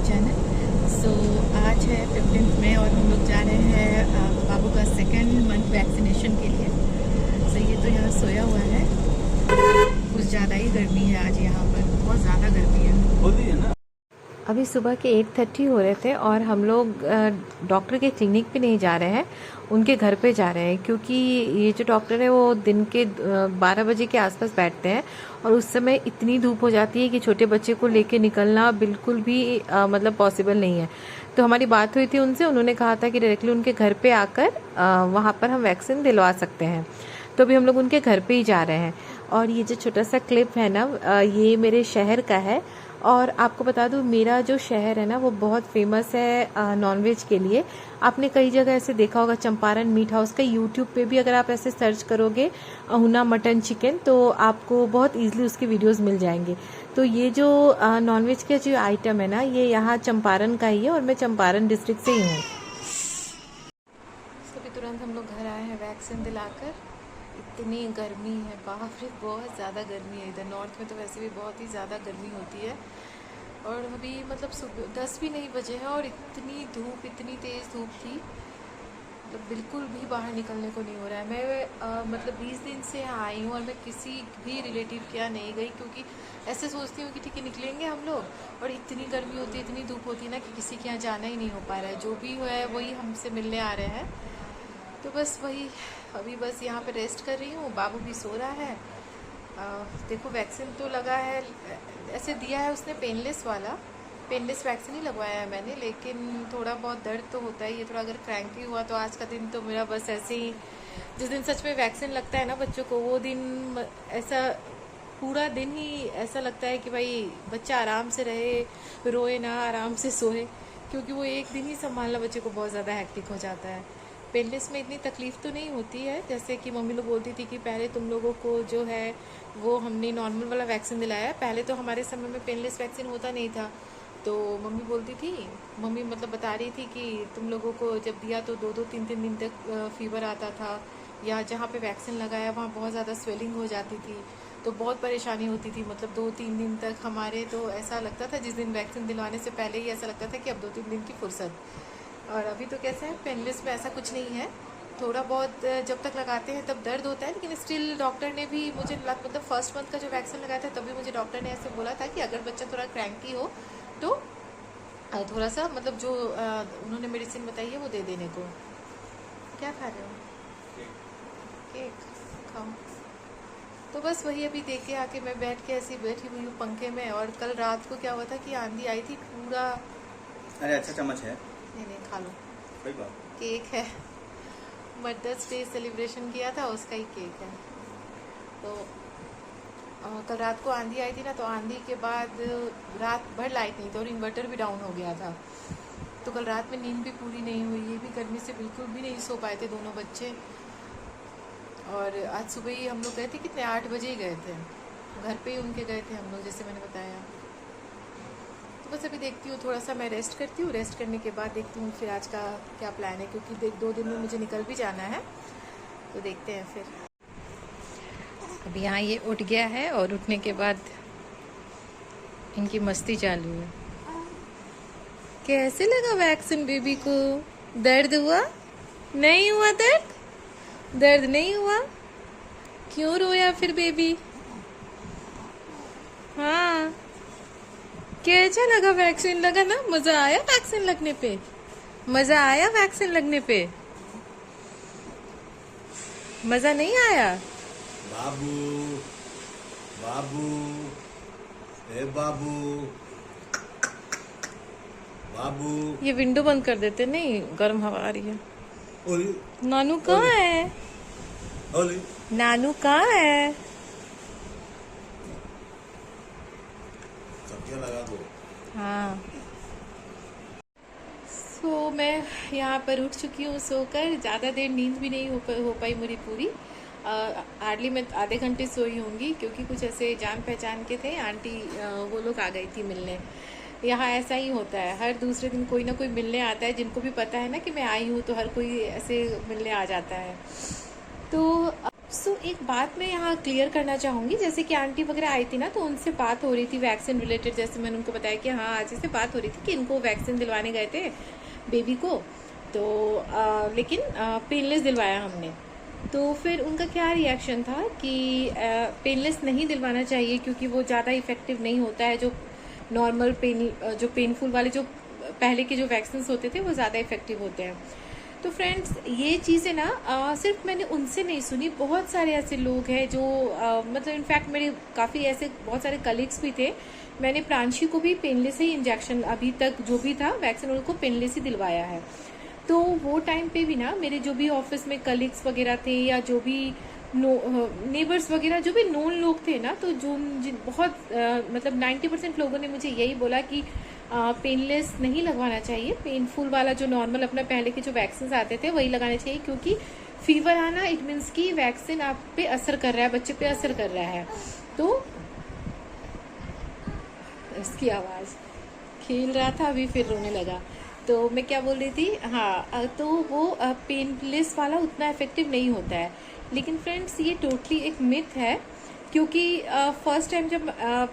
Channel. सो आज है 15 मई और हम लोग जा रहे हैं बाबू का सेकेंड मंथ वैक्सीनेशन के लिए। सो ये तो यहाँ सोया हुआ है। कुछ ज़्यादा ही गर्मी है आज यहाँ पर, बहुत ज़्यादा गर्मी है। अभी सुबह के 8:30 हो रहे थे और हम लोग डॉक्टर के क्लिनिक पे नहीं जा रहे हैं, उनके घर पे जा रहे हैं, क्योंकि ये जो डॉक्टर है वो दिन के 12 बजे के आसपास बैठते हैं और उस समय इतनी धूप हो जाती है कि छोटे बच्चे को लेके निकलना बिल्कुल भी मतलब पॉसिबल नहीं है। तो हमारी बात हुई थी उनसे, उन्होंने कहा था कि डायरेक्टली उनके घर पे आकर वहाँ पर हम वैक्सीन दिलवा सकते हैं। तो अभी हम लोग उनके घर पे ही जा रहे हैं। और ये जो छोटा सा क्लिप है ना, ये मेरे शहर का है। और आपको बता दूं, मेरा जो शहर है ना वो बहुत फेमस है नॉनवेज के लिए। आपने कई जगह ऐसे देखा होगा, चंपारण मीट हाउस का यूट्यूब पे भी अगर आप ऐसे सर्च करोगे अहुना मटन चिकन, तो आपको बहुत इजीली उसके वीडियोस मिल जाएंगे। तो ये जो नॉनवेज का जो आइटम है ना, ये यहाँ चंपारण का ही है और मैं चंपारण डिस्ट्रिक्ट से ही हूँ। अभी तुरंत हम लोग घर आए हैं वैक्सीन दिलाकर। इतनी गर्मी है, बाप रे, बहुत ज़्यादा गर्मी है। इधर नॉर्थ में तो वैसे भी बहुत ही ज़्यादा गर्मी होती है। और अभी मतलब सुबह 10 भी नहीं बजे हैं और इतनी धूप, इतनी तेज़ धूप थी, मतलब बिल्कुल भी बाहर निकलने को नहीं हो रहा है। मैं मतलब 20 दिन से यहाँ आई हूँ और मैं किसी भी रिलेटिव के यहाँ नहीं गई, क्योंकि ऐसे सोचती हूँ कि ठीक है निकलेंगे हम लोग, और इतनी गर्मी होती है, इतनी धूप होती है ना कि किसी के यहाँ जाना ही नहीं हो पा रहा है। जो भी है वही हमसे मिलने आ रहे हैं। तो बस वही, अभी बस यहाँ पे रेस्ट कर रही हूँ। बाबू भी सो रहा है। देखो वैक्सीन तो लगा है, ऐसे दिया है उसने पेनलेस वाला, पेनलेस वैक्सीन ही लगवाया है मैंने, लेकिन थोड़ा बहुत दर्द तो होता ही है। थोड़ा अगर क्रैंकी हुआ तो आज का दिन तो मेरा बस ऐसे ही, जिस दिन सच में वैक्सीन लगता है ना बच्चों को, वो दिन ऐसा पूरा दिन ही ऐसा लगता है कि भाई बच्चा आराम से रहे, रोए ना, आराम से सोए, क्योंकि वो एक दिन ही संभालना बच्चे को बहुत ज़्यादा हेक्टिक हो जाता है। पेनलेस में इतनी तकलीफ़ तो नहीं होती है, जैसे कि मम्मी लोग बोलती थी कि पहले तुम लोगों को जो है वो हमने नॉर्मल वाला वैक्सीन दिलाया है। पहले तो हमारे समय में पेनलेस वैक्सीन होता नहीं था, तो मम्मी बोलती थी, मम्मी मतलब बता रही थी कि तुम लोगों को जब दिया तो 2-3 दिन तक फीवर आता था, या जहाँ पे वैक्सीन लगाया वहाँ बहुत ज़्यादा स्वेलिंग हो जाती थी, तो बहुत परेशानी होती थी। मतलब 2-3 दिन तक हमारे तो ऐसा लगता था, जिस दिन वैक्सीन दिलवाने से पहले ही ऐसा लगता था कि अब 2-3 दिन की फुर्सत। और अभी तो कैसा है, पेनलेस में ऐसा कुछ नहीं है। थोड़ा बहुत जब तक लगाते हैं तब दर्द होता है, लेकिन स्टिल डॉक्टर ने भी मुझे मतलब फर्स्ट मंथ का जो वैक्सीन लगाया था तभी मुझे डॉक्टर ने ऐसे बोला था कि अगर बच्चा थोड़ा क्रैंकी हो तो थोड़ा सा मतलब जो उन्होंने मेडिसिन बताई है वो दे देने को। क्या खा रहे हो? केक खाओ। तो बस वही अभी देख के आके मैं बैठ के ऐसी बैठी हुई हूँ पंखे में। और कल रात को क्या हुआ था कि आंधी आई थी पूरा। अरे अच्छा चम्मच है, नहीं खा लो, कोई बात। केक है, मदर्स डे सेलिब्रेशन किया था उसका ही केक है। तो कल रात को आंधी आई थी ना, तो आंधी के बाद रात भर लाइट नहीं थी और इन्वर्टर भी डाउन हो गया था। तो कल रात में नींद भी पूरी नहीं हुई, ये भी गर्मी से बिल्कुल भी नहीं सो पाए थे दोनों बच्चे। और आज सुबह ही हम लोग गए थे, कितने 8 बजे ही गए थे, घर पे ही उनके गए थे हम लोग, जैसे मैंने बताया। तो बस अभी देखती हूँ, थोड़ा सा मैं रेस्ट करती हूँ, रेस्ट करने के बाद देखती हूँ फिर आज का क्या प्लान है, क्योंकि 2 दिन में मुझे निकल भी जाना है, तो देखते हैं फिर। अभी यहाँ ये उठ गया है और उठने के बाद इनकी मस्ती चालू है। कैसे लगा वैक्सीन बेबी को? दर्द हुआ? नहीं हुआ दर्द? दर्द नहीं हुआ? क्यों रोया फिर बेबी? हाँ, कैसा लगा वैक्सीन? लगा ना, मजा आया वैक्सीन लगने पे? मजा आया वैक्सीन लगने पे? मजा नहीं आया? बाबू बाबू, ए बाबू बाबू। ये विंडो बंद कर देते, नहीं गर्म हवा आ रही है। ओली नानू कहाँ है? ओली, नानू कहाँ है? सब्जियां लगा दो। हाँ। सो मैं यहाँ पर उठ चुकी हूँ सोकर। ज़्यादा देर नींद भी नहीं हो पाई मेरी पूरी। हार्डली मैं आधे घंटे सोई होंगी, क्योंकि कुछ ऐसे जान पहचान के थे आंटी, वो लोग आ गई थी मिलने। यहाँ ऐसा ही होता है, हर दूसरे दिन कोई ना कोई मिलने आता है, जिनको भी पता है ना कि मैं आई हूँ तो हर कोई ऐसे मिलने आ जाता है। तो सो एक बात मैं यहाँ क्लियर करना चाहूँगी, जैसे कि आंटी वगैरह आई थी ना, तो उनसे बात हो रही थी वैक्सीन रिलेटेड। जैसे मैंने उनको बताया कि हाँ आज से बात हो रही थी कि इनको वैक्सीन दिलवाने गए थे बेबी को, तो लेकिन पेनलेस दिलवाया हमने। तो फिर उनका क्या रिएक्शन था कि पेनलेस नहीं दिलवाना चाहिए क्योंकि वो ज़्यादा इफेक्टिव नहीं होता है। जो नॉर्मल जो पेनफुल वाले जो पहले के जो वैक्सीन होते थे वो ज़्यादा इफेक्टिव होते हैं। तो फ्रेंड्स ये चीज़ें ना सिर्फ मैंने उनसे नहीं सुनी, बहुत सारे ऐसे लोग हैं जो मतलब इनफैक्ट मेरे काफ़ी ऐसे बहुत सारे कलीग्स भी थे। मैंने प्रांशी को भी पेनलेस ही इंजेक्शन अभी तक जो भी था वैक्सीन उनको पेनलेस ही दिलवाया है। तो वो टाइम पे भी ना मेरे जो भी ऑफिस में कलीग्स वगैरह थे या जो भी नेबर्स वगैरह जो भी नोन लोग थे ना, तो जो बहुत मतलब 90% लोगों ने मुझे यही बोला कि पेनलेस नहीं लगवाना चाहिए, पेनफुल वाला जो नॉर्मल अपना पहले के जो वैक्सीन आते थे वही लगाने चाहिए, क्योंकि फीवर आना इट मीन्स कि वैक्सीन आप पे असर कर रहा है, बच्चे पे असर कर रहा है। तो इसकी आवाज़ खेल रहा था अभी फिर रोने लगा। तो मैं क्या बोल रही थी, हाँ तो वो पेनलेस वाला उतना इफेक्टिव नहीं होता है। लेकिन फ्रेंड्स ये टोटली एक मिथ है, क्योंकि फर्स्ट टाइम जब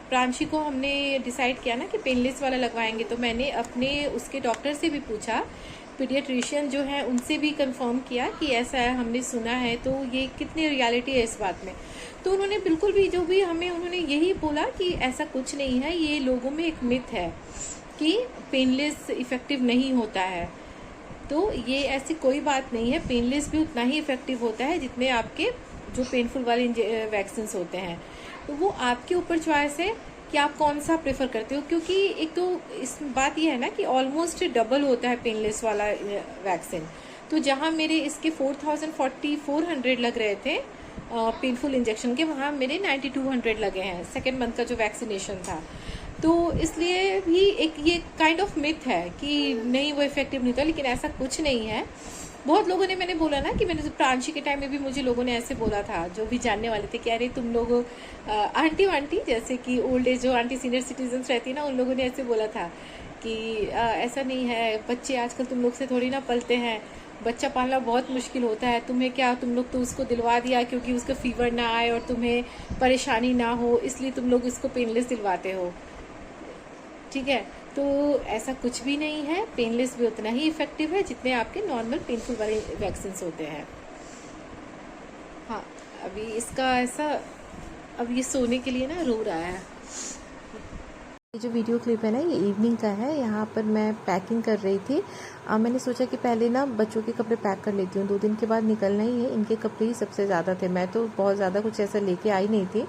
प्रांशी को हमने डिसाइड किया ना कि पेनलेस वाला लगवाएंगे, तो मैंने अपने उसके डॉक्टर से भी पूछा, पीडियाट्रिशियन जो है उनसे भी कंफर्म किया कि ऐसा है, हमने सुना है, तो ये कितनी रियलिटी है इस बात में। तो उन्होंने बिल्कुल भी जो भी हमें उन्होंने यही बोला कि ऐसा कुछ नहीं है, ये लोगों में एक मिथ है कि पेनलेस इफेक्टिव नहीं होता है। तो ये ऐसी कोई बात नहीं है, पेनलेस भी उतना ही इफेक्टिव होता है जितने आपके जो पेनफुल वाले वैक्सीन होते हैं। तो वो आपके ऊपर चॉइस है कि आप कौन सा प्रेफर करते हो, क्योंकि एक तो इस बात ये है ना कि ऑलमोस्ट डबल होता है पेनलेस वाला वैक्सीन। तो जहाँ मेरे इसके 4,400 लग रहे थे पेनफुल इंजेक्शन के, वहाँ मेरे 9,200 लगे हैं सेकेंड मंथ का जो वैक्सीनेशन था। तो इसलिए भी एक ये काइंड ऑफ मिथ है कि नहीं वो इफेक्टिव नहीं था, लेकिन ऐसा कुछ नहीं है। बहुत लोगों ने, मैंने बोला ना कि मैंने प्रांशी के टाइम में भी मुझे लोगों ने ऐसे बोला था, जो भी जानने वाले थे कि अरे तुम लोग आंटी जैसे कि ओल्ड एज जो आंटी सीनियर सिटीजन्स रहती है ना, उन लोगों ने ऐसे बोला था कि ऐसा नहीं है, बच्चे आजकल तुम लोग से थोड़ी ना पलते हैं, बच्चा पालना बहुत मुश्किल होता है, तुम्हें क्या, तुम लोग तो उसको दिलवा दिया क्योंकि उसका फीवर ना आए और तुम्हें परेशानी ना हो, इसलिए तुम लोग इसको पेनलेस दिलवाते हो। ठीक है, तो ऐसा कुछ भी नहीं है, पेनलेस भी उतना ही इफेक्टिव है जितने आपके नॉर्मल पेनफुल वाले वैक्सीन होते हैं। हाँ अभी इसका ऐसा, अब ये सोने के लिए ना रो रहा है। ये जो वीडियो क्लिप है ना, ये इवनिंग का है। यहाँ पर मैं पैकिंग कर रही थी। मैंने सोचा कि पहले ना बच्चों के कपड़े पैक कर लेती हूँ, 2 दिन के बाद निकलना ही है। इनके कपड़े ही सबसे ज़्यादा थे, मैं तो बहुत ज़्यादा कुछ ऐसा लेके आई नहीं थी,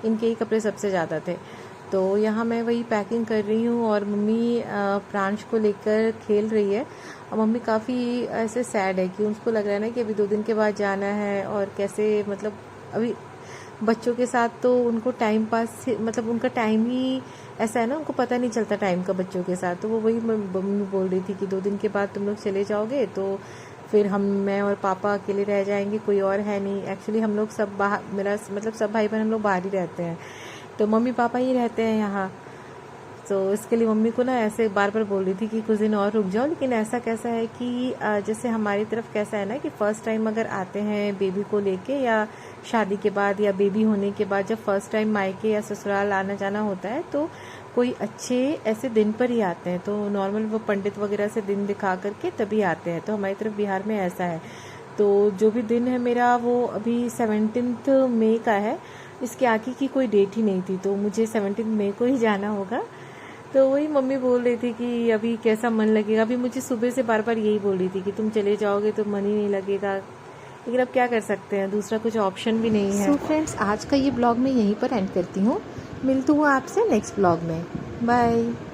इनके ही कपड़े सबसे ज़्यादा थे। तो यहाँ मैं वही पैकिंग कर रही हूँ और मम्मी प्रांश को लेकर खेल रही है। और मम्मी काफ़ी ऐसे सैड है कि उसको लग रहा है ना कि अभी 2 दिन के बाद जाना है, और कैसे मतलब अभी बच्चों के साथ तो उनको टाइम पास, मतलब उनका टाइम ही ऐसा है ना, उनको पता नहीं चलता टाइम का बच्चों के साथ। तो वो वही मम्मी बोल रही थी कि 2 दिन के बाद तुम लोग चले जाओगे तो फिर मैं और पापा अकेले रह जाएंगे, कोई और है नहीं। एक्चुअली हम लोग सब बाहर, मेरा मतलब सब भाई बहन हम लोग बाहर ही रहते हैं, तो मम्मी पापा ही रहते हैं यहाँ। तो इसके लिए मम्मी को ना ऐसे बार बार बोल रही थी कि कुछ दिन और रुक जाओ। लेकिन ऐसा कैसा है कि जैसे हमारी तरफ कैसा है ना कि फ़र्स्ट टाइम अगर आते हैं बेबी को लेके, या शादी के बाद या बेबी होने के बाद, जब फर्स्ट टाइम मायके या ससुराल आना जाना होता है, तो कोई अच्छे ऐसे दिन पर ही आते हैं। तो नॉर्मल वो पंडित वगैरह से दिन दिखा करके तभी आते हैं। तो हमारी तरफ बिहार में ऐसा है। तो जो भी दिन है मेरा वो अभी 17 मई का है, इसके आगे की कोई डेट ही नहीं थी, तो मुझे 17 मई को ही जाना होगा। तो वही मम्मी बोल रही थी कि अभी कैसा मन लगेगा। अभी मुझे सुबह से बार बार यही बोल रही थी कि तुम चले जाओगे तो मन ही नहीं लगेगा, लेकिन अब क्या कर सकते हैं, दूसरा कुछ ऑप्शन भी नहीं है। सो फ्रेंड्स, आज का ये ब्लॉग मैं यहीं पर एंड करती हूँ। मिलती हूँ आपसे नेक्स्ट ब्लॉग में। बाय।